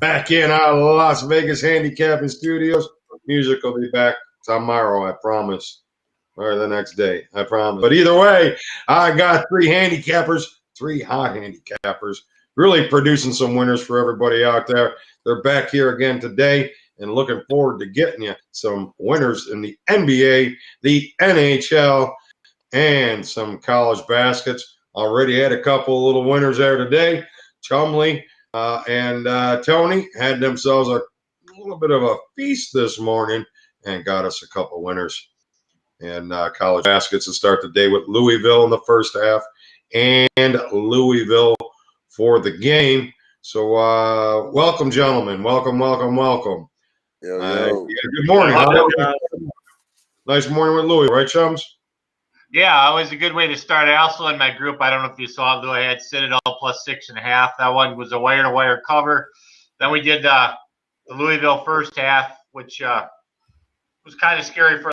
back in our Las Vegas handicapping studios. Music will be back tomorrow, I promise. Or the next day, I promise. But either way, I got three hot handicappers, really producing some winners for everybody out there. They're back here again today and looking forward to getting you some winners in the NBA, the NHL, and some college baskets. Already had a couple little winners there today. Chumly and Tony had themselves a little bit of a feast this morning and got us a couple winners in college baskets to start the day with Louisville in the first half and Louisville for the game. So welcome, gentlemen. Welcome. Yo. Yeah, good morning. Nice morning with Louie, right, chums? Yeah, always a good way to start. I also in my group, I don't know if you saw, Lou, I had Citadel plus 6.5. That one was a wire-to-wire cover. Then we did the Louisville first half, which was kind of scary for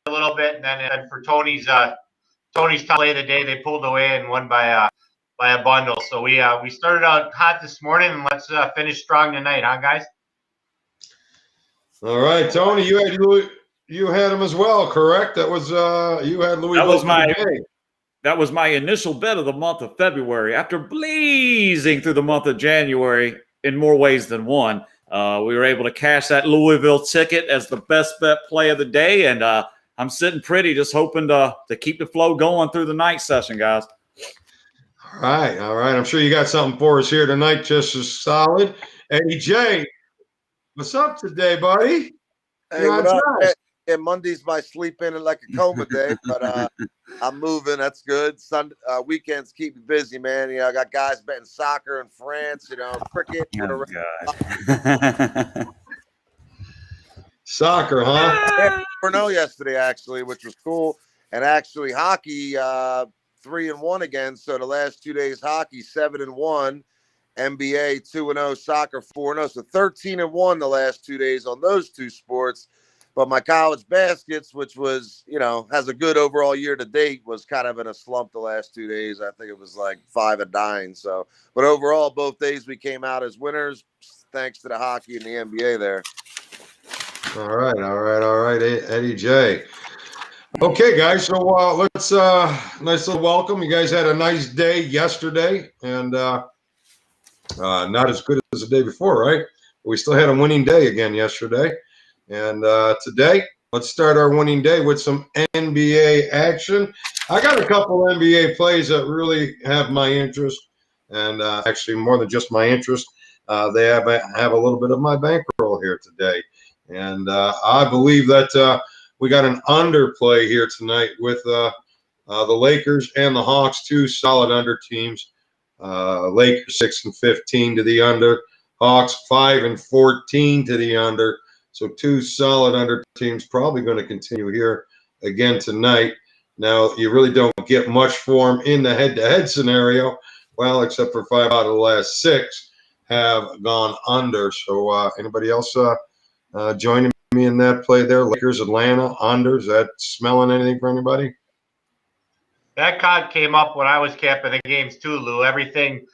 a little bit. And then for Tony's top play of the day, they pulled away and won by a bundle. So we started out hot this morning, and let's finish strong tonight, huh, guys? All right, Tony, you had Louis. You had him as well, correct? That was you had Louisville. That was my initial bet of the month of February. After blazing through the month of January in more ways than one, we were able to cash that Louisville ticket as the best bet play of the day, and I'm sitting pretty, just hoping to keep the flow going through the night session, guys. All right. I'm sure you got something for us here tonight, just as solid. Eddie J, what's up today, buddy? Hey, what up? Yeah, Monday's my sleep in like a coma day, but I'm moving. That's good. Sunday weekends keep me busy, man. You know, I got guys betting soccer in France. You know, cricket. Soccer, huh? Yeah, 4-0 yesterday, actually, which was cool. And actually, hockey 3-1 again. So the last 2 days, hockey 7-1, NBA 2-0, soccer 4-0. So 13-1 the last 2 days on those two sports. But my college baskets, which was, you know, has a good overall year to date, was kind of in a slump the last 2 days. I think it was like 5-9. So, but overall, both days we came out as winners, thanks to the hockey and the NBA there. All right, Eddie J. Okay, guys. So let's nice little welcome. You guys had a nice day yesterday, and not as good as the day before, right? We still had a winning day again yesterday. And today, let's start our winning day with some NBA action. I got a couple NBA plays that really have my interest, and actually more than just my interest. They have a little bit of my bankroll here today. And I believe that we got an underplay here tonight with the Lakers and the Hawks, two solid under teams. Lakers 6-15 to the under, Hawks 5-14 to the under. So two solid under teams, probably going to continue here again tonight. Now, you really don't get much for them in the head-to-head scenario, well, except for 5 out of the last 6 have gone under. So anybody else joining me in that play there? Lakers, Atlanta, under. Is that smelling anything for anybody? That card came up when I was capping the games too, Lou. Everything,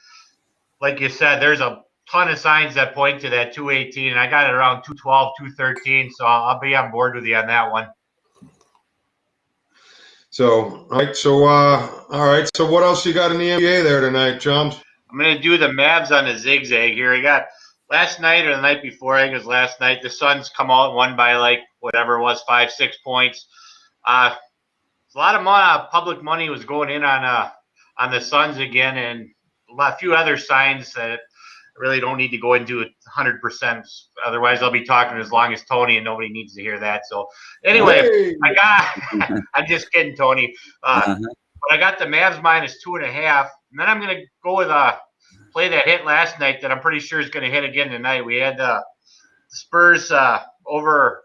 like you said, there's a ton of signs that point to that 218, and I got it around 212, 213, so I'll be on board with you on that one. So, all right. So what else you got in the NBA there tonight, chums? I'm going to do the Mavs on the zigzag here. I got last night or the night before, I think it was last night, the Suns come out and won by like whatever it was, 5-6 points. A lot of public money was going in on the Suns again, and a few other signs that really don't need to go into it 100%. Otherwise, I'll be talking as long as Tony, and nobody needs to hear that. So, anyway, Hey. I'm just kidding, Tony. But I got the Mavs minus 2.5, and then I'm going to go with a play that hit last night that I'm pretty sure is going to hit again tonight. We had the Spurs over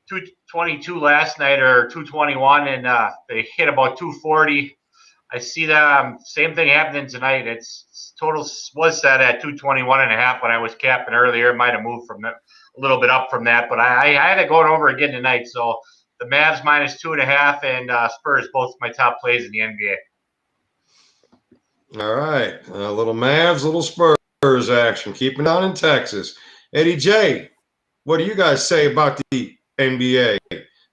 222 last night, or 221, and they hit about 240. I see that same thing happening tonight. It's total was set at 221.5 when I was capping earlier. It might have moved from a little bit up from that, but I had it going over again tonight. So the Mavs minus 2.5 and Spurs, both my top plays in the NBA. All right, little Mavs, little Spurs. Spurs action. Keeping on in Texas. Eddie J, what do you guys say about the NBA?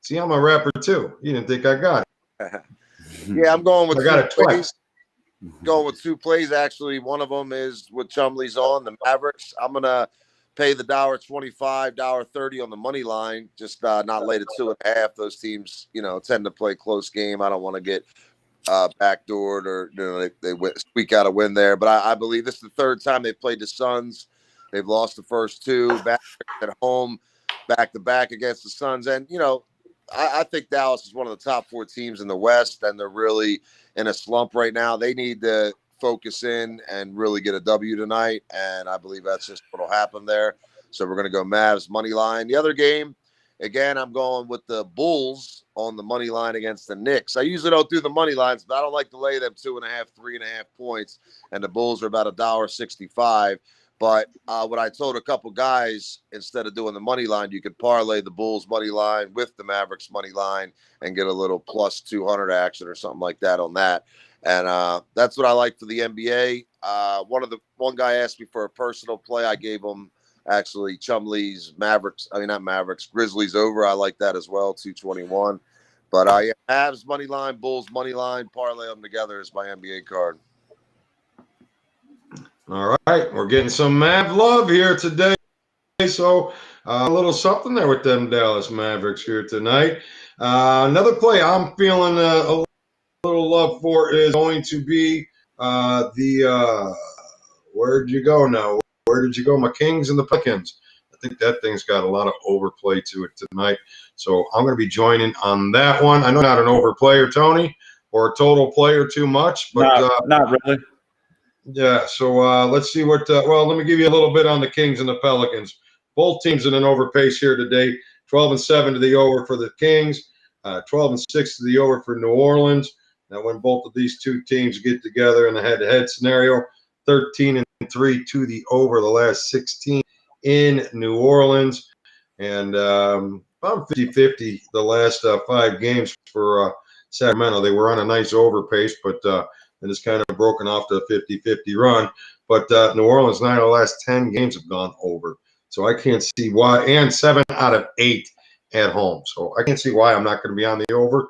See, I'm a rapper too. You didn't think I got it. Yeah, I'm going with I got it twice. Going with 2 plays. Actually, one of them is with Chumley's on the Mavericks. I'm gonna pay the $1.25, $1.30 on the money line. Just not late at 2.5. Those teams, tend to play close game. I don't want to get backdoored or they squeak out a win there. But I believe this is the 3rd time they've played the Suns. They've lost the first 2 back at home, back to back against the Suns. And I think Dallas is one of the top 4 teams in the West, and they're really in a slump right now. They need to focus in and really get a W tonight, and I believe that's just what will happen there. So we're going to go Mavs money line. The other game, again, I'm going with the Bulls on the money line against the Knicks. I usually don't do the money lines, but I don't like to lay them 2.5, 3.5 points, and the Bulls are about $1.65. But what I told a couple guys, instead of doing the money line, you could parlay the Bulls money line with the Mavericks money line and get a little plus 200 action or something like that on that. And that's what I like for the NBA. One guy asked me for a personal play. I gave him actually Chumley's Grizzlies over. I like that as well, 221. But yeah, Mavs money line, Bulls money line, parlay them together is my NBA card. All right, we're getting some Mav love here today. So a little something there with them Dallas Mavericks here tonight. Another play I'm feeling a little love for is going to be where'd you go now? Where did you go? My Kings and the Pelicans. I think that thing's got a lot of overplay to it tonight. So I'm going to be joining on that one. I know not an overplayer, Tony, or a total player too much, but not really. Yeah, so let's see what let me give you a little bit on the Kings and the Pelicans. Both teams in an overpace here today. 12-7 to the over for the Kings, 12-6 to the over for New Orleans. Now, when both of these two teams get together in the head-to-head scenario, 13-3 to the over the last 16 in New Orleans. And about 50-50 the last 5 games for Sacramento. They were on a nice overpace, but and it's kind of broken off the 50-50 run. But New Orleans, 9 of the last 10 games have gone over. So I can't see why. And 7 out of 8 at home. So I can't see why I'm not going to be on the over.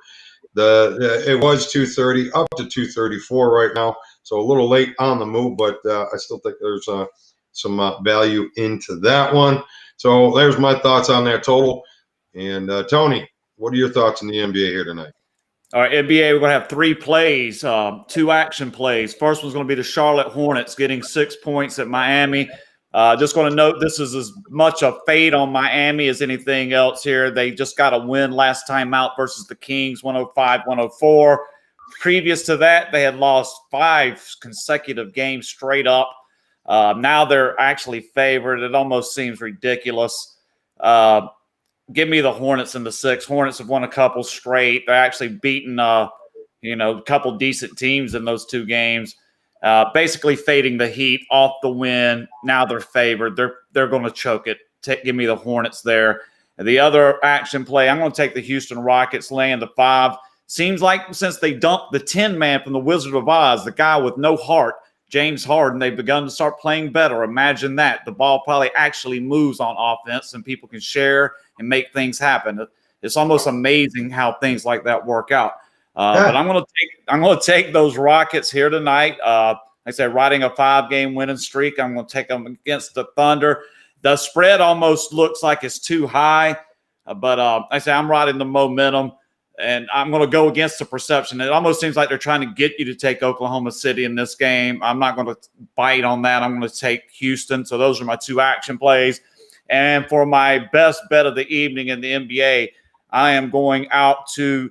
It was 230 up to 234 right now. So a little late on the move, but I still think there's some value into that one. So there's my thoughts on that total. And Tony, what are your thoughts on the NBA here tonight? All right, NBA, we're going to have 3 plays, 2 action plays. First one's going to be the Charlotte Hornets getting 6 points at Miami. Just going to note this is as much a fade on Miami as anything else here. They just got a win last time out versus the Kings, 105-104. Previous to that, they had lost 5 consecutive games straight up. Now they're actually favored. It almost seems ridiculous. Give me the Hornets in the 6. Hornets have won a couple straight. They're actually beaten, a couple decent teams in those 2 games. Basically fading the Heat off the win. Now they're favored. They're going to choke it. Give me the Hornets there. And the other action play, I'm going to take the Houston Rockets laying the 5. Seems like since they dumped the 10-man from the Wizard of Oz, the guy with no heart, James Harden, they've begun to start playing better. Imagine that. The ball probably actually moves on offense and people can share and make things happen. It's almost amazing how things like that work out. But I'm going to take those Rockets here tonight. Like I said, riding a 5-game winning streak. I'm going to take them against the Thunder. The spread almost looks like it's too high, but like I say, I'm riding the momentum. And I'm going to go against the perception. It almost seems like they're trying to get you to take Oklahoma City in this game. I'm not going to bite on that. I'm going to take Houston. So those are my 2 action plays. And for my best bet of the evening in the NBA, I am going out to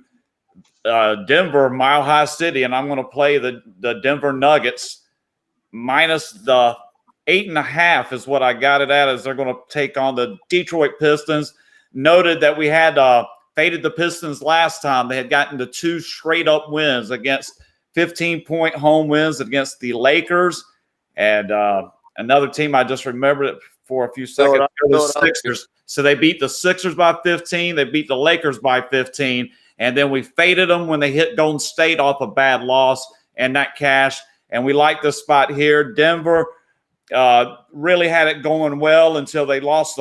Denver, Mile High City, and I'm going to play the Denver Nuggets minus the 8.5 is what I got it at, as they're going to take on the Detroit Pistons. Noted that we had faded the Pistons last time. They had gotten to 2 straight-up wins against 15-point home wins against the Lakers. And another team I just remembered it for a few seconds. The Sixers. So they beat the Sixers by 15. They beat the Lakers by 15. And then we faded them when they hit Golden State off a bad loss and that cash. And we like this spot here. Denver, really had it going well until they lost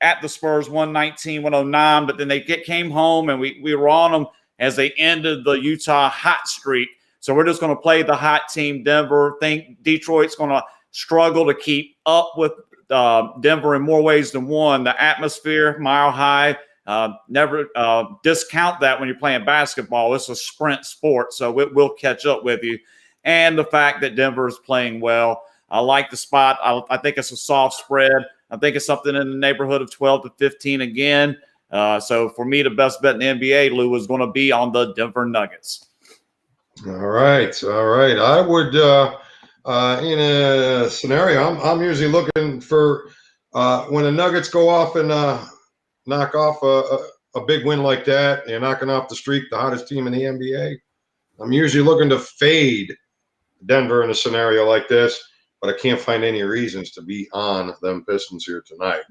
at the Spurs 119-109, but then they came home and we were on them as they ended the Utah hot streak. So we're just going to play the hot team, Denver. Think Detroit's going to struggle to keep up with Denver in more ways than one. The atmosphere, mile high. Never discount that when you're playing basketball. It's a sprint sport, so we'll catch up with you. And the fact that Denver is playing well. I like the spot. I think it's a soft spread. I think it's something in the neighborhood of 12 to 15 again. So for me, the best bet in the NBA, Lou, is going to be on the Denver Nuggets. All right. I would, in a scenario, I'm usually looking for when the Nuggets go off and knock off a big win like that. You're knocking off the streak, the hottest team in the NBA. I'm usually looking to fade Denver in a scenario like this, but I can't find any reasons to be on them Pistons here tonight.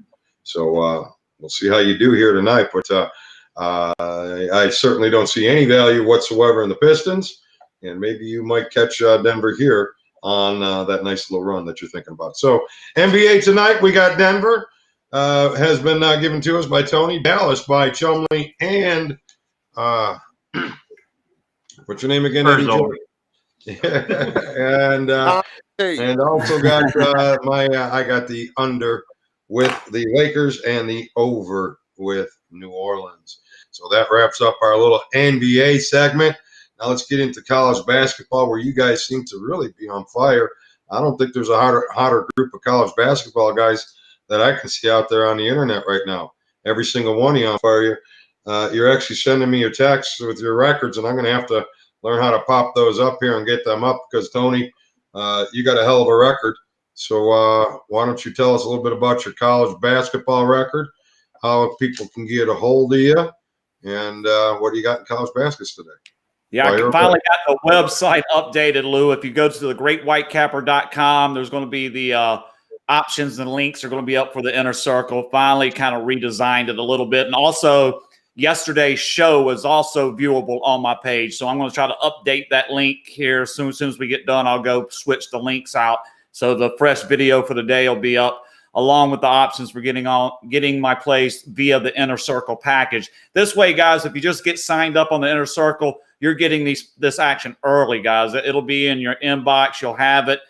So we'll see how you do here tonight. But I certainly don't see any value whatsoever in the Pistons, and maybe you might catch Denver here on that nice little run that you're thinking about. So NBA tonight, we got Denver. Has been given to us by Tony. Dallas by Chumly and what's your name again, Eddie? and also got I got the under with the Lakers and the over with New Orleans. So that wraps up our little NBA segment. Now let's get into college basketball, where you guys seem to really be on fire. I don't think there's a hotter group of college basketball guys that I can see out there on the internet right now. Every single one of you on fire. You're actually sending me your texts with your records, and I'm going to have to learn how to pop those up here and get them up because, Tony, you got a hell of a record. So why don't you tell us a little bit about your college basketball record, how people can get a hold of you, and what do you got in college baskets today? Yeah, I finally got the website updated, Lou. If you go to the greatwhitecapper.com, there's going to be the options and links are going to be up for the inner circle. Finally kind of redesigned it a little bit. And also yesterday's show was also viewable on my page. So I'm going to try to update that link here. As soon as we get done, I'll go switch the links out. So the fresh video for the day will be up along with the options for getting my place via the inner circle package. This way, guys, if you just get signed up on the inner circle, you're getting this action early, guys. It'll be in your inbox. You'll have it.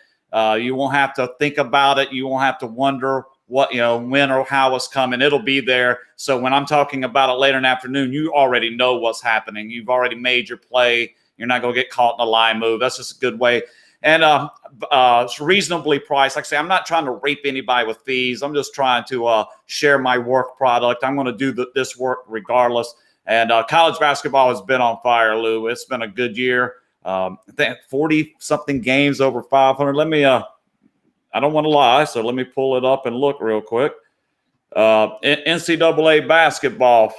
You won't have to think about it. You won't have to wonder when or how it's coming. It'll be there. So when I'm talking about it later in the afternoon, you already know what's happening. You've already made your play. You're not going to get caught in a line move. That's just a good way. And it's reasonably priced. Like I say, I'm not trying to rape anybody with fees. I'm just trying to share my work product. I'm going to do this work regardless. And college basketball has been on fire, Lou. It's been a good year. I think 40-something games over 500. Let me I don't want to lie, so let me pull it up and look real quick. NCAA basketball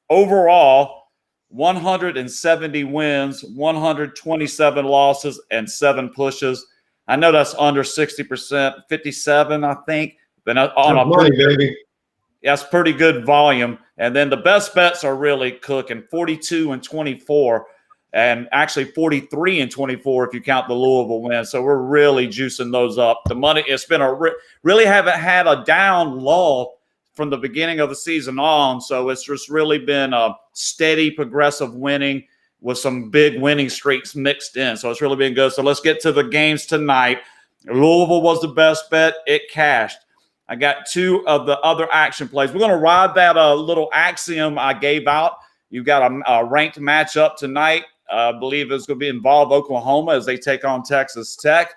overall, 170 wins, 127 losses, and 7 pushes. I know that's under 60%, 57, I think. But on a money, baby. That's pretty good volume. And then the best bets are really cooking, 42 and 24. And actually 43 and 24 if you count the Louisville win. So we're really juicing those up. The money, it's been really haven't had a down lull from the beginning of the season on. So it's just really been a steady, progressive winning with some big winning streaks mixed in. So it's really been good. So let's get to the games tonight. Louisville was the best bet. It cashed. I got 2 of the other action plays. We're going to ride that little axiom I gave out. You've got a ranked matchup tonight. I believe it's going to involve Oklahoma as they take on Texas Tech.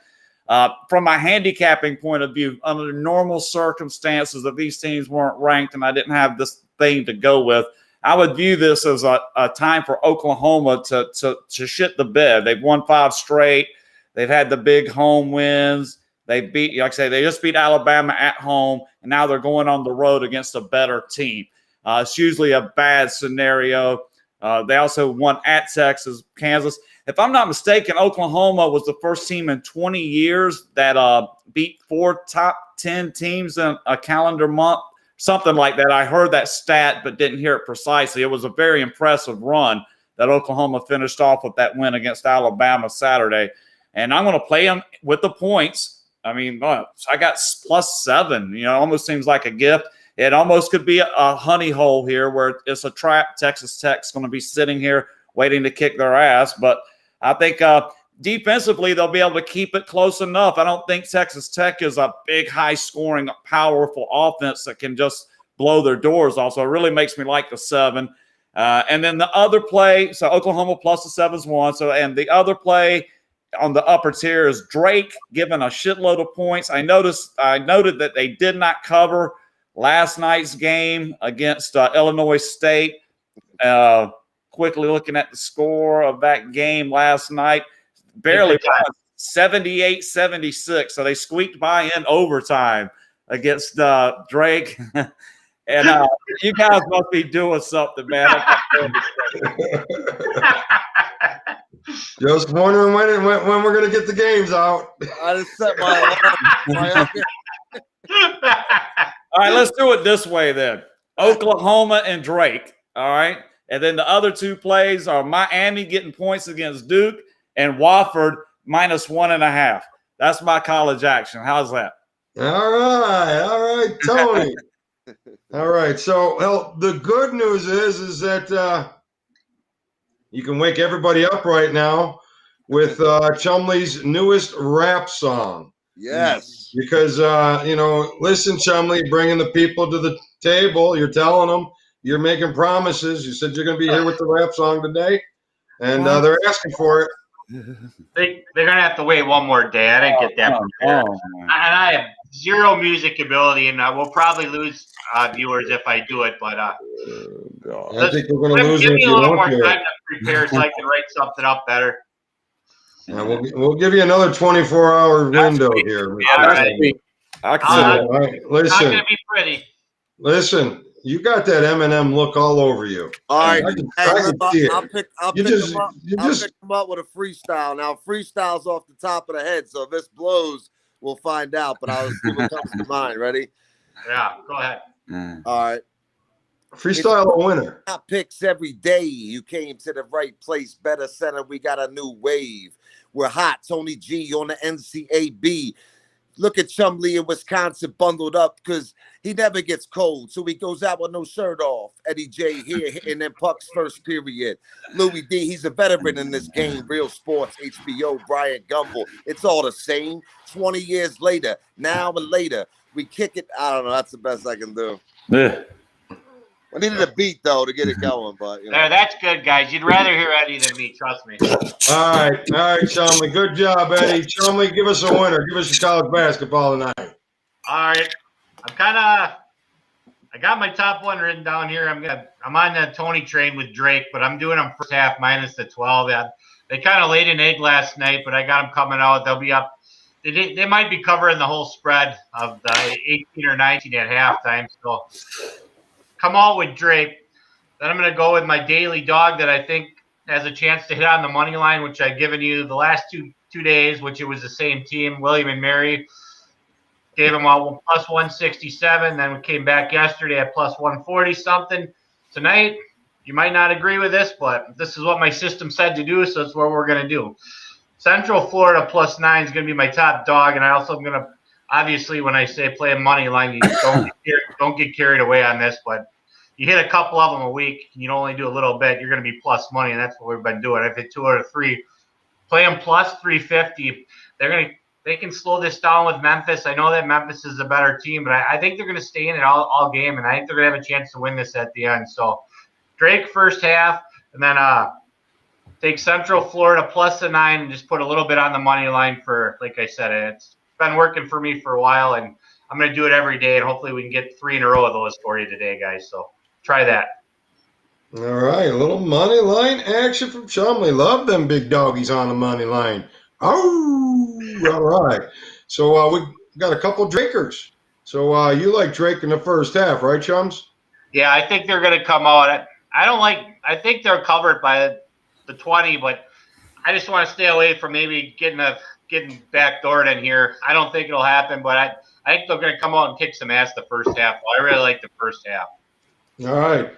From a handicapping point of view, under normal circumstances, if these teams weren't ranked and I didn't have this thing to go with, I would view this as a time for Oklahoma to shit the bed. They've won 5 straight. They've had the big home wins. They beat, like I say, they just beat Alabama at home, and now they're going on the road against a better team. It's usually a bad scenario. They also won at Texas, Kansas. If I'm not mistaken, Oklahoma was the first team in 20 years that beat 4 top 10 teams in a calendar month, something like that. I heard that stat but didn't hear it precisely. It was a very impressive run that Oklahoma finished off with that win against Alabama Saturday. And I'm going to play them with the points. I mean, I got +7. You know, almost seems like a gift. It almost could be a honey hole here where it's a trap. Texas Tech's going to be sitting here waiting to kick their ass. But I think defensively, they'll be able to keep it close enough. I don't think Texas Tech is a big, high-scoring, powerful offense that can just blow their doors off. So it really makes me like the 7. And then the other play, so Oklahoma plus the 7 is 1. So, and the other play on the upper tier is Drake giving a shitload of points. I noted that they did not cover last night's game against Illinois State. Quickly looking at the score of that game last night, barely 78-76. So they squeaked by in overtime against Drake. And you guys must be doing something, man. Just wondering when we're going to get the games out. I just set my alarm. All right, let's do it this way then. Oklahoma and Drake, all right? And then the other 2 plays are Miami getting points against Duke and Wofford -1.5. That's my college action. How's that? All right, Tony. All right, so well, the good news is that you can wake everybody up right now with Chumley's newest rap song. Yes. Because, listen, Chumley, bringing the people to the table. You're telling them, you're making promises. You said you're going to be here with the rap song today, and they're asking for it. They're going to have to wait one more day. I didn't get that prepared. And I have zero music ability, and we'll probably lose viewers if I do it. But I think we're going to lose give it me if a you little don't more do time it. to prepare so I can write something up better. Yeah, we'll give you another 24-hour window here. Yeah, all right. All right. It's not Listen, going to be pretty. listen. You got that Eminem look all over you. All right, I can see it. I'll pick them up with a freestyle. Now, freestyle's off the top of the head, so if this blows, we'll find out. But I'll see what comes to mind. Ready? Yeah, go ahead. All right. Freestyle a winner. Top picks every day. You came to the right place. BettorCenter, we got a new wave. We're hot. Tony G on the NCAB. Look at Chumly in Wisconsin bundled up because he never gets cold. So he goes out with no shirt off. Eddie J here hitting them pucks first period. Louie D, he's a veteran in this game. Real Sports, HBO, Bryant Gumbel. It's all the same. 20 years later, now and later, we kick it. I don't know. That's the best I can do. Yeah. I needed a beat, though, to get it going. But There, that's good, guys. You'd rather hear Eddie than me. Trust me. All right, Chumley. Good job, Eddie. Chumley, give us a winner. Give us your college basketball tonight. All right. I got my top one written down here. I'm on the Tony train with Drake, but I'm doing them first half minus the 12. They kind of laid an egg last night, but I got them coming out. They'll be up. They might be covering the whole spread of the 18 or 19 at halftime. So come out with Drake. Then I'm going to go with my daily dog that I think has a chance to hit on the money line, which I've given you the last two days, which it was the same team, William and Mary. Gave him a plus 167. Then we came back yesterday at plus 140 something. Tonight, you might not agree with this, but this is what my system said to do, so that's what we're going to do. Central Florida plus 9 is going to be my top dog, and I also am going to, obviously, when I say play a money line, you don't get carried away on this, but you hit a couple of them a week, and you only do a little bit, you're going to be plus money, and that's what we've been doing. I've hit 2 out of 3. Play them plus 350. They can slow this down with Memphis. I know that Memphis is a better team, but I think they're going to stay in it all game, and I think they're going to have a chance to win this at the end. So Drake first half, and then take Central Florida plus the 9 and just put a little bit on the money line for, like I said, it's been working for me for a while, and I'm going to do it every day, and hopefully we can get 3 in a row of those for you today, guys. So try that. All right, a little money line action from Chumley. Love them big doggies on the money line. Oh, all right. So we got a couple Drakers. So you like Drake in the first half, right, Chums? Yeah, I think they're going to come out. I think they're covered by the 20, but I just want to stay away from maybe getting backdoored in here. I don't think it'll happen, but I think they're going to come out and kick some ass the first half. Well, I really like the first half. All right.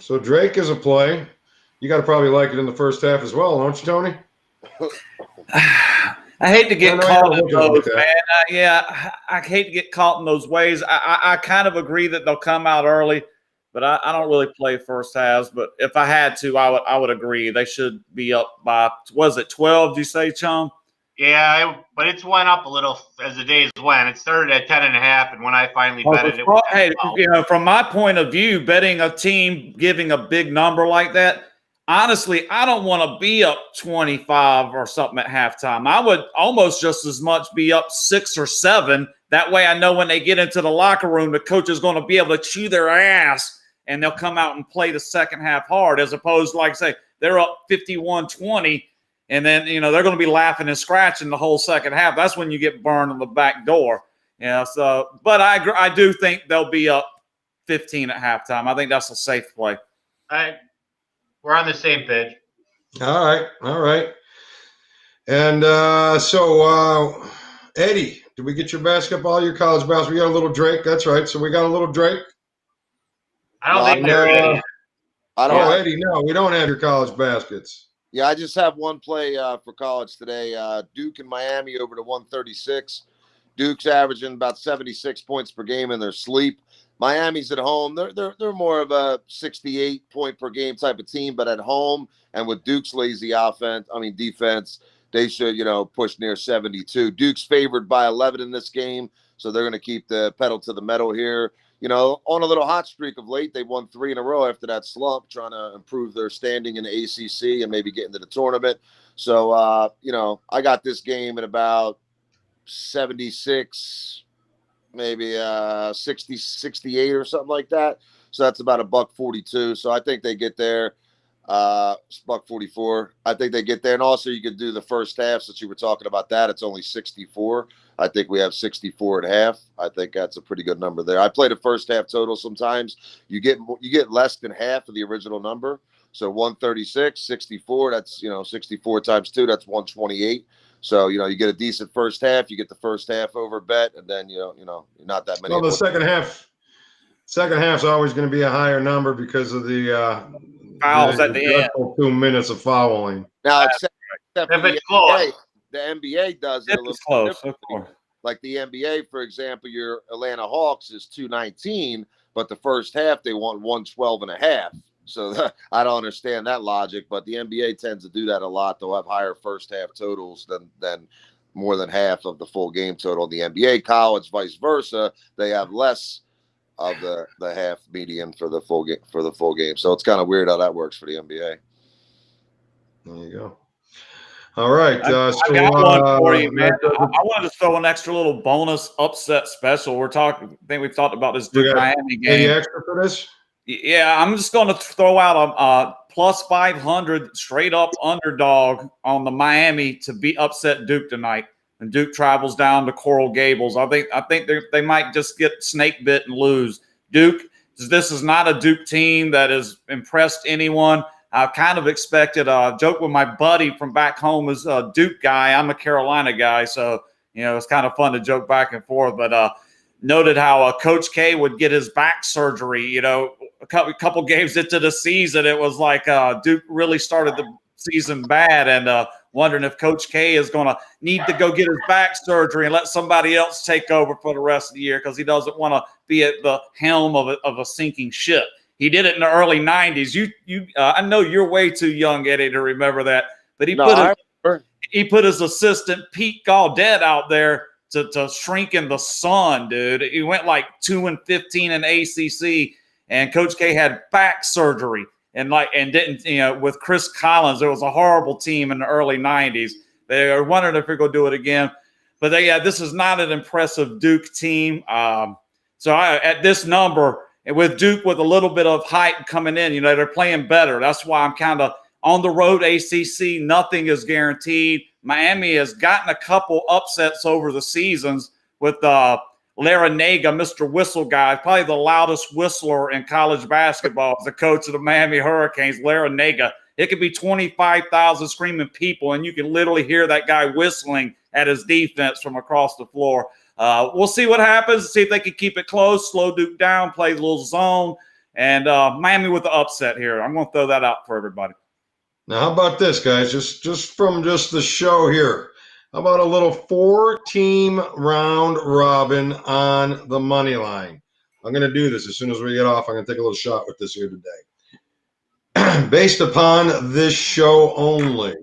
So Drake is a play. You got to probably like it in the first half as well, don't you, Tony? I hate to get caught in those, like man. I hate to get caught in those ways. I kind of agree that they'll come out early, but I don't really play first halves. But if I had to, I would agree. They should be up by, was it 12, did you say, Chum? Yeah, but it's went up a little as the days went. It started at 10.5, and when I finally bet it was hey, from my point of view, betting a team giving a big number like that, honestly, I don't want to be up 25 or something at halftime. I would almost just as much be up 6 or 7. That way I know when they get into the locker room, the coach is going to be able to chew their ass and they'll come out and play the second half hard, as opposed to, like, say, they're up 51-20. And then, they're going to be laughing and scratching the whole second half. That's when you get burned on the back door. So, but I do think they'll be up 15 at halftime. I think that's a safe play. We're on the same page. All right. And so, Eddie, did we get your basketball, your college basketball? We got a little Drake. That's right. So we got a little Drake. I don't think they're ready. Eddie, no, we don't have your college baskets. Yeah, I just have one play for college today. Duke and Miami over to 136. Duke's averaging about 76 points per game in their sleep. Miami's at home. They're more of a 68 point per game type of team, but at home and with Duke's lazy defense, they should, push near 72. Duke's favored by 11 in this game, so they're going to keep the pedal to the metal here. On a little hot streak of late, they won 3 in a row after that slump, trying to improve their standing in the ACC and maybe get into the tournament. So, I got this game at about 76, maybe 60, 68 or something like that. So that's about $1.42. So I think they get there. $1.44. I think they get there. And also you could do the first half, since you were talking about that. It's only 64. I think we have 64 at half. I think that's a pretty good number there. I play the first half total. Sometimes you get less than half of the original number. So 136, 64, that's, 64 times 2, that's 128. So, you get a decent first half, you get the first half over bet, and then, not that many. Well, the second half's always going to be a higher number because of the fouls at the end. 2 minutes of fouling. Now, except If for it's close. the NBA does it a little close, differently. of course. Like the NBA, for example, your Atlanta Hawks is 219, but the first half they want 112.5. So I don't understand that logic, but the NBA tends to do that a lot. They'll have higher first half totals than more than half of the full game total. In the NBA, college, vice versa, they have less of the half median for the full game. So it's kind of weird how that works for the NBA. There you go. All right. I got one for you, man. I wanted to throw an extra little bonus upset special. I think we've talked about this Duke Miami game. Any extra for this? Yeah, I'm just going to throw out a plus 500 straight up underdog on the Miami to be upset Duke tonight. And Duke travels down to Coral Gables. I think they might just get snake bit and lose. Duke, this is not a Duke team that has impressed anyone. I kind of expected a joke with my buddy from back home is a Duke guy. I'm a Carolina guy, so it's kind of fun to joke back and forth. But noted how Coach K would get his back surgery. A couple games into the season, it was like Duke really started the season bad, and wondering if Coach K is going to need to go get his back surgery and let somebody else take over for the rest of the year because he doesn't want to be at the helm of a sinking ship. He did it in the early 90s. I know you're way too young, Eddie, to remember that, but he put his assistant Pete Gaudet out there to shrink in the sun, dude. He went like 2-15 in ACC, and Coach K had back surgery and didn't, with Chris Collins, it was a horrible team in the early 90s. They are wondering if they're going to do it again. But this is not an impressive Duke team. So at this number, and with Duke with a little bit of height coming in, they're playing better. That's why I'm kind of on the road ACC. Nothing is guaranteed. Miami has gotten a couple upsets over the seasons with Larinaga, Mr. Whistle guy, probably the loudest whistler in college basketball, the coach of the Miami Hurricanes, Larinaga. It could be 25,000 screaming people, and you can literally hear that guy whistling at his defense from across the floor. We'll see what happens, see if they can keep it close, slow Duke down, play a little zone, and Miami with the upset here. I'm going to throw that out for everybody. Now, how about this, guys? Just from the show here, How about a little 4-team round robin on the money line? I'm going to do this as soon as we get off. I'm going to take a little shot with this here today. Based upon this show only,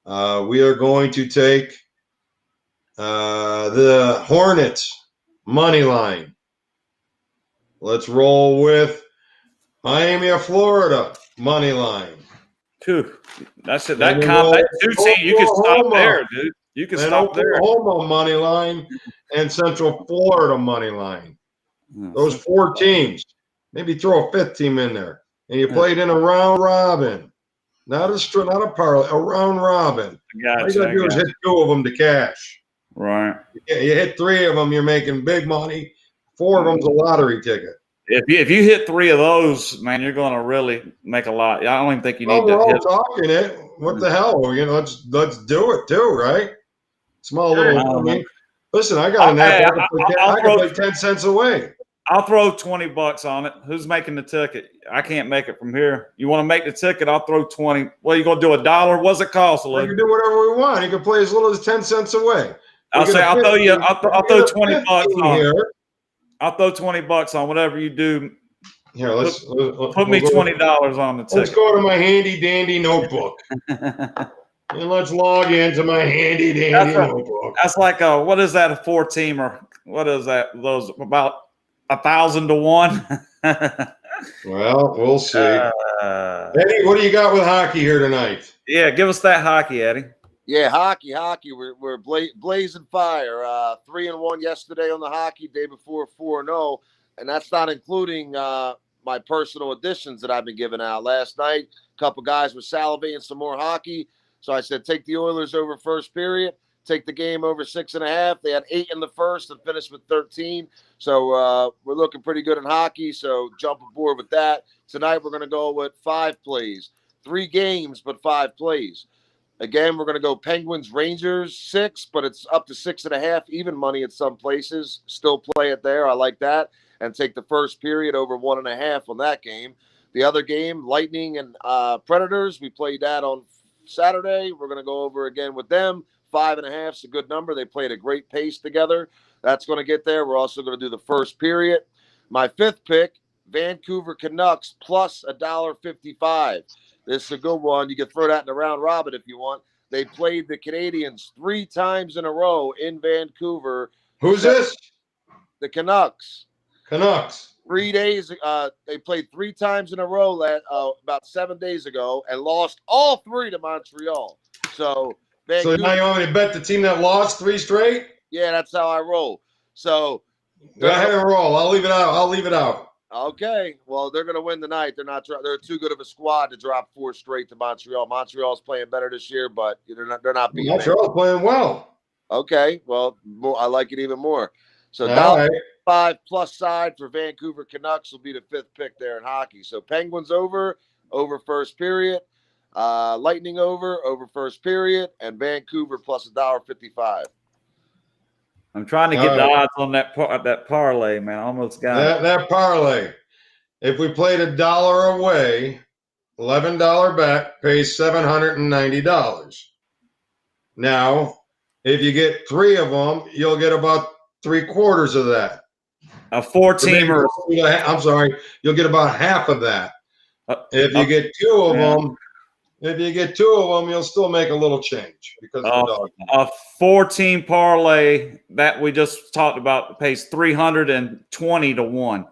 we are going to take the Hornets money line. Let's roll with Miami of Florida money line. Phew. That's it. Then That we roll you can stop Oklahoma. there, dude. You can And stop there. Oklahoma money line and Central Florida money line. Those 4 teams. Maybe throw a 5th team in there. And you play it in a round robin. Not a parlay, a round robin. Gotcha, All you got to do is hit 2 of them to cash. Right. You hit 3 of them, you're making big money. 4 of them's a lottery ticket. If you hit 3 of those, man, you're going to really make a lot. I don't even think you need we're to all hit. talking it. What the hell? Let's do it too, right? Small little. I mean, listen, I got an app. I can play 10 cents away. I'll throw $20 on it. Who's making the ticket? I can't make it from here. You want to make the ticket? I'll throw 20. What are you going to do? $1? What's it cost, Louie? You can do whatever we want. You can play as little as 10 cents away. I'll throw $20 on here. I'll throw $20 on whatever you do. Here, put me $20 on the ticket. Let's go to my handy dandy notebook. And let's log into my handy dandy notebook. That's like what is that, a 4-teamer? What is that? Those about 1,000 to 1? Well, we'll see. Eddie, what do you got with hockey here tonight? Yeah, give us that hockey, Eddie. Yeah, hockey. We're blazing fire. 3-1 yesterday on the hockey. Day before 4-0, and that's not including my personal additions that I've been giving out. Last night, a couple guys were salivating some more hockey, so I said take the Oilers over first period, take the game over 6.5. They had 8 in the first and finished with 13. So we're looking pretty good in hockey. So jump aboard with that. Tonight we're going to go with 5 plays, 3 games, but 5 plays. Again, we're going to go Penguins, Rangers, 6, but it's up to 6.5, even money at some places. Still play it there. I like that. And take the first period over 1.5 on that game. The other game, Lightning and Predators, we played that on Saturday. We're going to go over again with them. 5.5 is a good number. They played a great pace together. That's going to get there. We're also going to do the first period. My 5th pick, Vancouver Canucks plus $1.55. This is a good one. You can throw that in the round robin if you want. They played the Canadians 3 times in a row in Vancouver. Who's this? The Canucks. Canucks. 3 days. They played 3 times in a row about 7 days ago and lost all 3 to Montreal. So Vancouver, now you want me to bet the team that lost 3 straight? Yeah, that's how I roll. So go ahead and roll. I'll leave it out. Okay, well, they're going to win tonight. They're too good of a squad to drop 4 straight to Montreal. Montreal's playing better this year, but they're not beating. Montreal's playing well. Okay, well, I like it even more. So $1.05 plus side for Vancouver Canucks will be the 5th pick there in hockey. So Penguins over first period, Lightning over first period, and Vancouver plus $1.55. I'm trying to get the odds on that parlay, man. I almost got that parlay. If we played $1 away, $11 bet pays $790. Now, if you get 3 of them, you'll get about 3/4 of that. A 4-teamer. I'm sorry, you'll get about half of that. If you get 2 of them. If you get 2 of them, you'll still make a little change because of the dog. A 4-team parlay that we just talked about pays 320 to 1.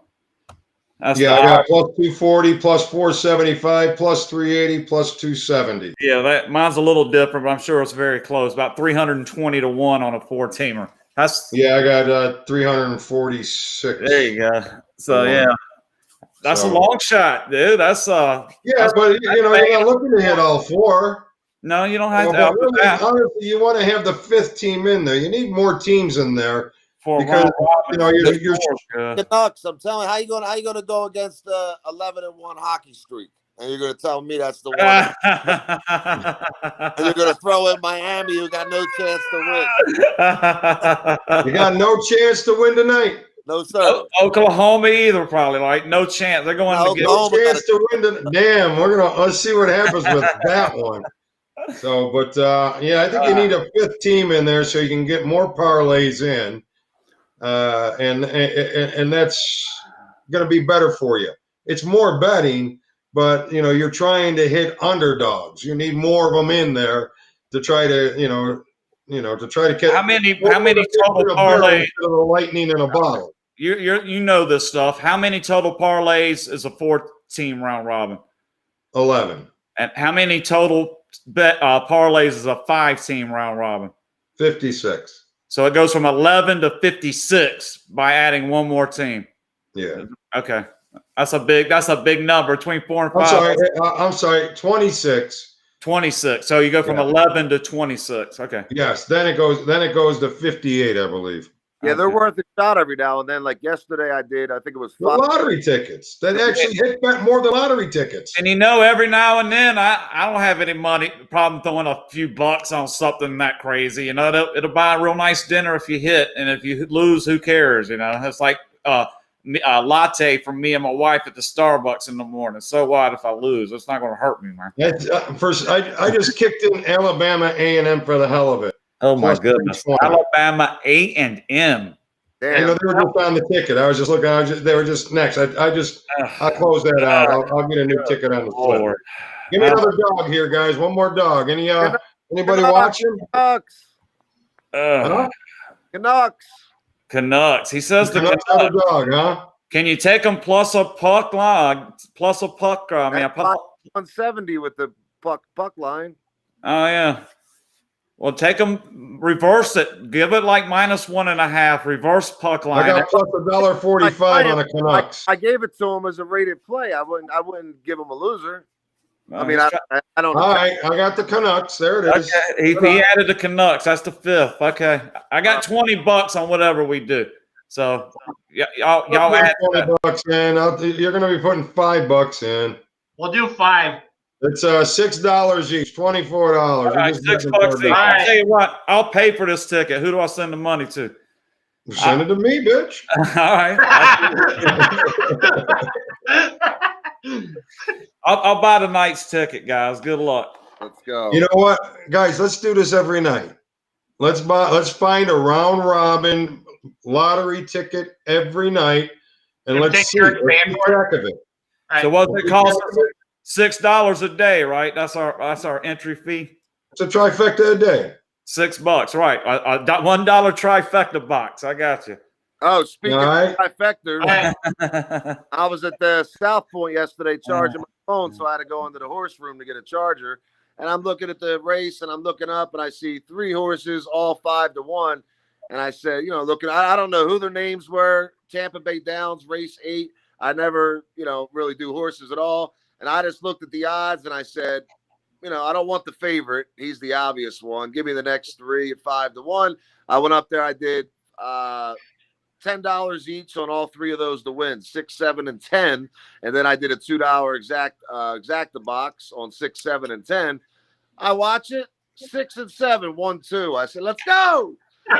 That's I got plus 240, plus 475, plus 380, plus 270. Yeah, mine's a little different, but I'm sure it's very close. About 320 to 1 on a 4-teamer. I got 346. There you go. So that's a long shot, dude. But you're not looking to hit all 4. No, you don't have to. Really, honestly, you want to have the 5th team in there. You need more teams in there because you're Canucks. I'm telling you, how you gonna go against the 11-1 hockey streak? And you're gonna tell me that's the one. And you're gonna throw in Miami, who got no chance to win. You got no chance to win tonight. No, sir. Oklahoma either, probably. Like, no chance. They're going to get no chance to win. Damn, let's see what happens with that one. So, but yeah, I think you need a fifth team in there so you can get more parlays in, and that's going to be better for you. It's more betting, but you're trying to hit underdogs. You need more of them in there to try to to try to get how many total parlays? The lightning in a bottle. You know this stuff. How many total parlays is a 4-team round robin? 11. And how many total parlays is a 5-team round robin? 56. So it goes from 11 to 56 by adding one more team. Yeah. Okay. That's a big number between 4 and 5. I'm sorry. 26. 26. So you go from 11 to 26. Okay. Yes. Then it goes to 58, I believe. Yeah, they're worth a shot every now and then. Like yesterday, I think it was 5 lottery tickets that actually hit more than lottery tickets. And every now and then, I don't have any problem throwing a few bucks on something that crazy. It'll buy a real nice dinner if you hit, and if you lose, who cares? It's like a latte from me and my wife at the Starbucks in the morning. So what if I lose? It's not going to hurt me, man. First, I just kicked in Alabama A&M for the hell of it. Oh my goodness! Alabama A&M. Damn. They were just on the ticket. I was just looking. They were just next. I closed that out. I'll get a new ticket on the flip. Give me another dog here, guys. One more dog. Anybody watching? Canucks. He says the Canucks have a dog, huh? Can you take them plus a puck line? Plus a puck. I mean, 170 with the puck line. Oh yeah. Well, take them, reverse it. Give it like -1.5. Reverse puck line. I got plus $1.45 on the Canucks. I gave it to him as a rated play. I wouldn't give him a loser. I mean, I don't know. All right, I got the Canucks. There it is. Okay. He added the Canucks. That's the 5th. Okay. I got $20 on whatever we do. So y'all add $20 in. You're going to be putting $5 in. We'll do 5. It's $6 each, $24. All right, $6 each. I'll tell you what, I'll pay for this ticket. Who do I send the money to? Send it to me, bitch. All right. I'll buy the night's ticket, guys. Good luck. Let's go. You know what, guys? Let's do this every night. Let's find a round robin lottery ticket every night, and let's see. Let's keep track of it. Right. So what's it cost? $6 a day, right? That's our entry fee. It's a trifecta a day. $6, right? A $1 trifecta box. I got you. Oh, speaking of trifecta, I was at the South Point yesterday charging my phone, so I had to go into the horse room to get a charger. And I'm looking at the race, and I'm looking up, and I see 3 horses, all 5-1. And I said, I don't know who their names were. Tampa Bay Downs, race 8. I never, really do horses at all. And I just looked at the odds, and I said, I don't want the favorite. He's the obvious one. Give me the next 3 at 5-1. I went up there. I did $10 each on all 3 of those to win, 6, 7, and 10. And then I did a $2 exacta box on 6, 7, and 10. I watch it, 6 and 7, 1, 2. I said, let's go. So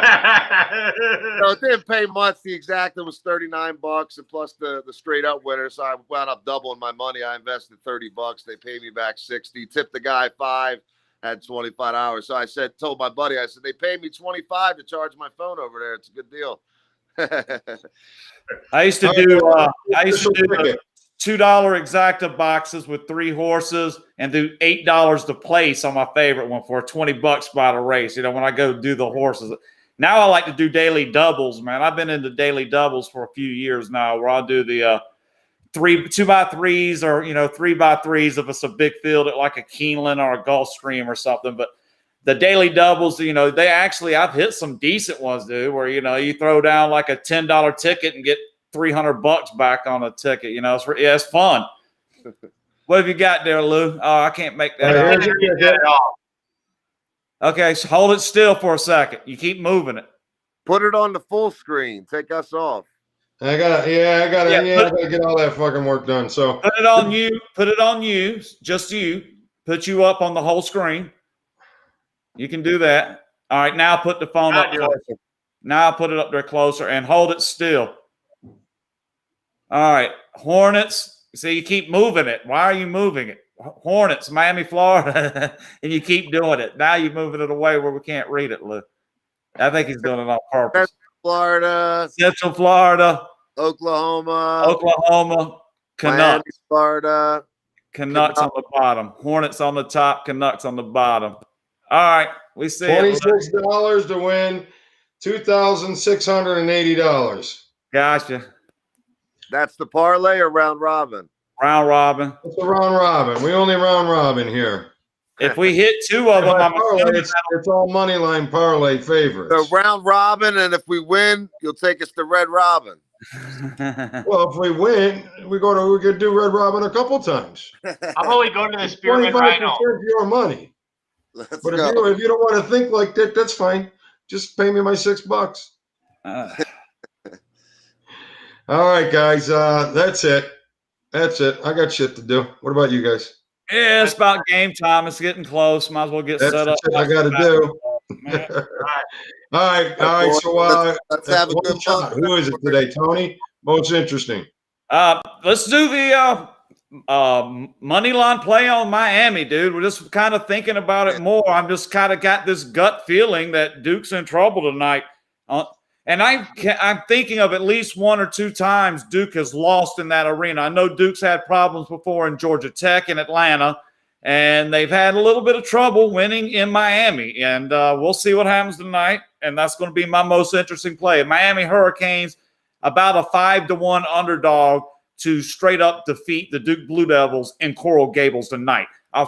it didn't pay much. The exacta was $39 and plus the straight up winner. So I wound up doubling my money. I invested $30. They paid me back 60. Tipped the guy 5. Had 25 hours. So I told my buddy, I said, they paid me 25 to charge my phone over there. It's a good deal. I used to do $2 exacta boxes with 3 horses and do $8 to place on my favorite one for $20 by the race. When I go do the horses. Now I like to do daily doubles, man. I've been into daily doubles for a few years now, where I'll do the 2x3s or 3x3s if it's a big field at like a Keeneland or a Gulfstream or something. But the daily doubles, I've hit some decent ones, dude, where you throw down like a $10 ticket and get $300 back on a ticket. It's fun. What have you got there, Lou? Oh, I can't make that out. Okay, so hold it still for a second. You keep moving it. Put it on the full screen. Take us off. I gotta get all that fucking work done. So put it on you. Put it on you. Just you. Put you up on the whole screen. You can do that. All right, now put the phone up closer. Now put it up there closer and hold it still. All right, Hornets See, you keep moving it. Why are you moving it? Hornets, Miami, Florida, and you keep doing it. Now you're moving it away where we can't read it, Lou. I think he's doing it on purpose. Florida, Central Florida, Oklahoma, Canucks, Miami, Florida, Canucks on the bottom, Hornets on the top, Canucks on the bottom. All right, we see $26 to win $2,680. Gotcha. That's the parlay or round robin? Round robin. It's a round robin. We only round robin here. If we hit two of them, it's all money line parlay favorites. So round robin, and if we win, you'll take us to red robin. Well, if we win, we could do red robin a couple times. How about we go to the Spearmint Rhino? 25% your money. Let's But go. if you don't want to think like that, that's fine. Just pay me my $6. All right, guys. That's it. That's it. I got shit to do. What about you guys? Yeah, it's about game time. It's getting close. Might as well get That's set the up. shit I got to do. All right. So let's have a good shot. Who is it today, Tony? Most interesting. Let's do the money line play on Miami, dude. We're just kind of thinking about it more. I'm just kind of got this gut feeling that Duke's in trouble tonight. And I'm thinking of at least one or two times Duke has lost in that arena. I know Duke's had problems before in Georgia Tech and Atlanta, and they've had a little bit of trouble winning in Miami. And we'll see what happens tonight, and that's going to be my most interesting play. Miami Hurricanes, about a 5-1 underdog to straight up defeat the Duke Blue Devils in Coral Gables tonight. I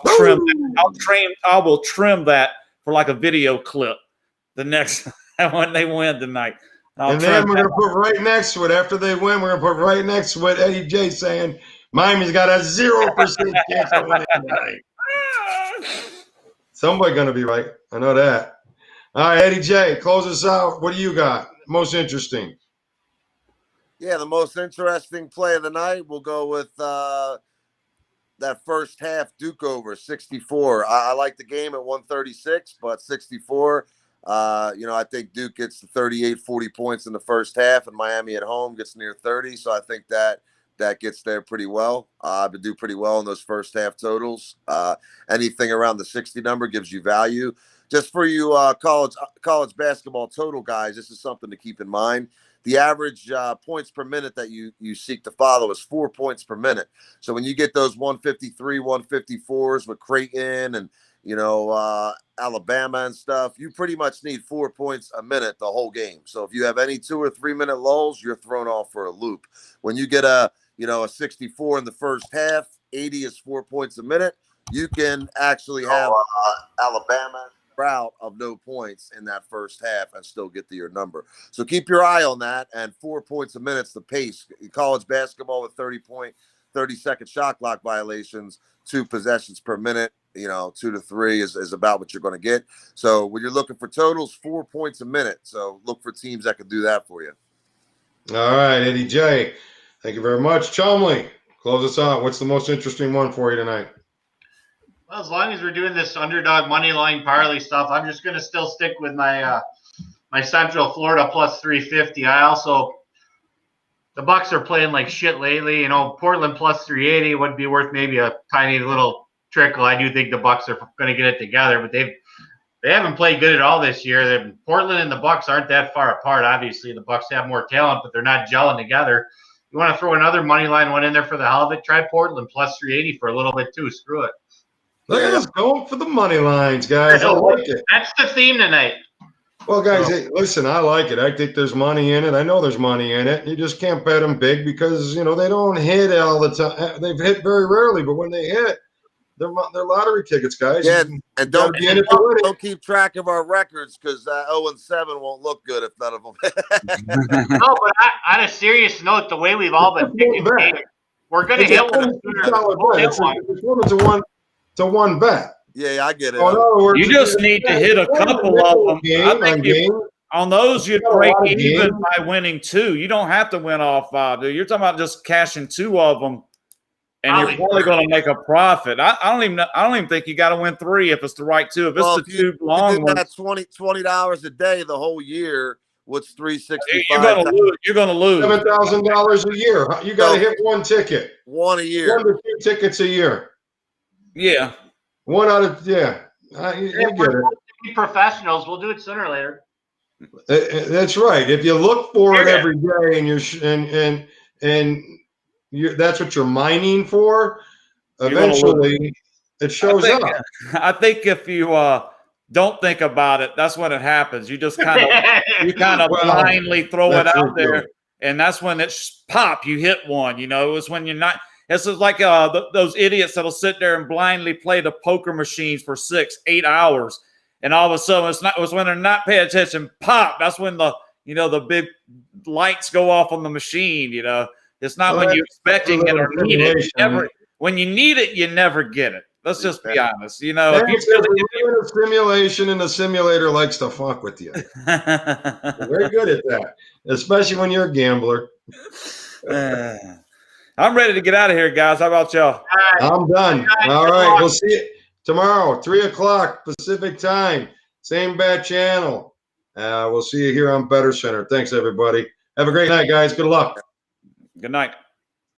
will trim that for like a video clip the next when they win tonight. And then we're going to put right next to it, after they win, we're going to put right next to it Eddie J saying Miami's got a 0% chance of winning tonight. Somebody going to be right. I know that. All right, Eddie J, close us out. What do you got? Most interesting. Yeah, the most interesting play of the night, we'll go with that first half Duke over 64. I like the game at 136, but 64. I think Duke gets 38, 40 points in the first half, and Miami at home gets near 30. So I think that gets there pretty well. But do pretty well in those first half totals. Anything around the 60 number gives you value. Just for you college basketball total guys, this is something to keep in mind. The average points per minute that you seek to follow is 4 points per minute. So when you get those 153, 154s with Creighton and Alabama and stuff, you pretty much need 4 points a minute the whole game. So if you have any 2 or 3 minute lulls, you're thrown off for a loop. When you get a 64 in the first half, 80 is 4 points a minute. You can actually have Alabama route of no points in that first half and still get to your number. So keep your eye on that. And 4 points a minute's the pace. In college basketball with 30-second shot clock violations, 2 possessions per minute, 2 to 3 is about what you're going to get. So when you're looking for totals, 4 points a minute. So look for teams that can do that for you. All right, Eddie J. Thank you very much. Chumly, close us out. What's the most interesting one for you tonight? Well, as long as we're doing this underdog money line parlay stuff, I'm just going to still stick with my my Central Florida plus 350. The Bucks are playing like shit lately. Portland plus 380 would be worth maybe a tiny little trickle. I do think the Bucks are going to get it together, but they haven't played good at all this year. Portland and the Bucks aren't that far apart. Obviously, the Bucks have more talent, but they're not gelling together. You want to throw another money line one in there for the hell of it? Try Portland plus 380 for a little bit too. Screw it. Look at us going for the money lines, guys. I like it. That's the theme tonight. Well, guys, hey, listen, I like it. I think there's money in it. I know there's money in it. You just can't bet them big because, they don't hit all the time. They've hit very rarely, but when they hit, they're lottery tickets, guys. Yeah, and don't keep track of our records because 0-7 won't look good if none of them. No, but on a serious note, the way we've all been picking games, we're going to hit one. It's a one bet. Yeah, I get it. You just need to hit a couple of them. I think on those, you'd break even by winning 2. You don't have to win all 5, dude. You're talking about just cashing 2 of them, and you're probably going to make a profit. I don't even think you got to win 3 if it's the right 2. If it's the 2 long ones, that's $20 a day the whole year What's You're 365? gonna lose. You're gonna lose. $7,000 a year. You got to hit one ticket. One a year. 1 to 2 tickets a year. Yeah. One out of you get it. Be professionals. We'll do it sooner or later. That's right. If you look for it Yeah. every day and that's what you're mining for, eventually it shows up. I think if you don't think about it, that's when it happens. You just kind of blindly throw it out there, and that's when it's pop. You hit one. It's when you're not. It's just like those idiots that'll sit there and blindly play the poker machines for 6-8 hours, and all of a sudden it's when they're not paying attention. Pop. That's when the big lights go off on the machine. It's not when you're expecting it or need it. When you need it, you never get it. Let's just be honest. If you're in a simulation and the simulator likes to fuck with you. Very good at that, especially when you're a gambler. I'm ready to get out of here, guys. How about y'all? I'm done. All right. We'll see you tomorrow, 3:00 Pacific time. Same bad channel. We'll see you here on BettorCenter. Thanks, everybody. Have a great night, guys. Good luck. Good night.